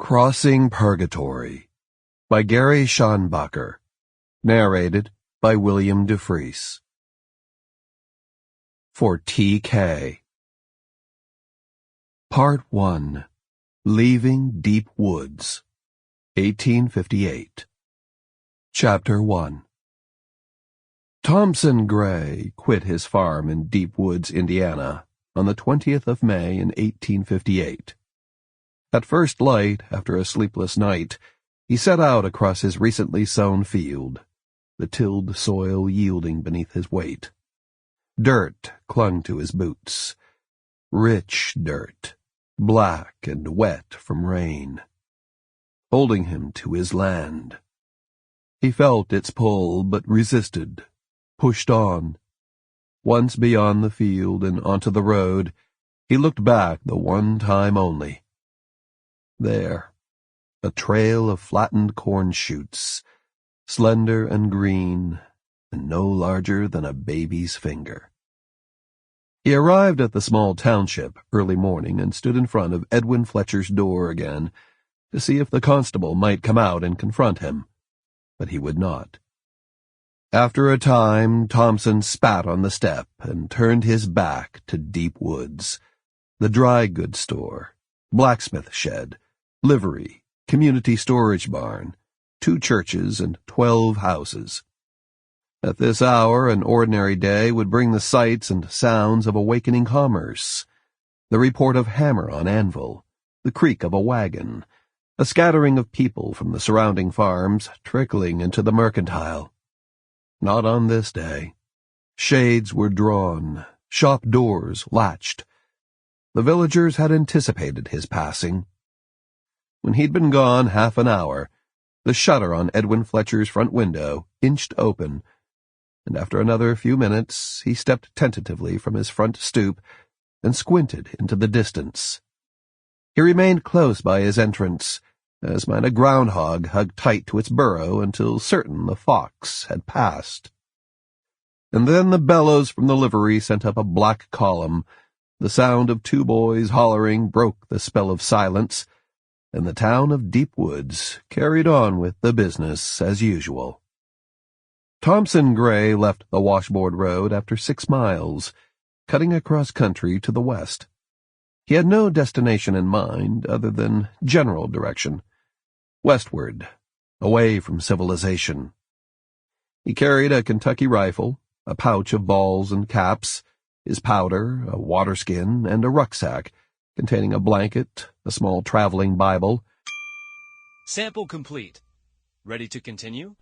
Crossing Purgatory by Gary Schanbacher. Narrated by William Dufris. For T.K. Part 1. Leaving Deep Woods, 1858. Chapter 1. Thompson Grey quit his farm in Deep Woods, Indiana, on the 20th of May in 1858. At first light, after a sleepless night, he set out across his recently sown field, the tilled soil yielding beneath his weight. Dirt clung to his boots, rich dirt, black and wet from rain, holding him to his land. He felt its pull, but resisted, pushed on. Once beyond the field and onto the road, he looked back the one time only. There, a trail of flattened corn shoots, slender and green, and no larger than a baby's finger. He arrived at the small township early morning and stood in front of Edwin Fletcher's door again to see if the constable might come out and confront him, but he would not. After a time, Thompson spat on the step and turned his back to Deep Woods, the dry goods store, blacksmith shed, livery, community storage barn, 2 churches, and 12 houses. At this hour, an ordinary day would bring the sights and sounds of awakening commerce, the report of hammer on anvil, the creak of a wagon, a scattering of people from the surrounding farms trickling into the mercantile. Not on this day. Shades were drawn, shop doors latched. The villagers had anticipated his passing. When he'd been gone half an hour, the shutter on Edwin Fletcher's front window inched open, and after another few minutes he stepped tentatively from his front stoop and squinted into the distance. He remained close by his entrance, as might a groundhog hugged tight to its burrow until certain the fox had passed. And then the bellows from the livery sent up a black column. The sound of 2 boys hollering broke the spell of silence, and the town of Deep Woods carried on with the business as usual. Thompson Grey left the washboard road after 6 miles, cutting across country to the west. He had no destination in mind other than general direction, westward, away from civilization. He carried a Kentucky rifle, a pouch of balls and caps, his powder, a waterskin, and a rucksack containing a blanket, a small traveling Bible. Sample complete. Ready to continue?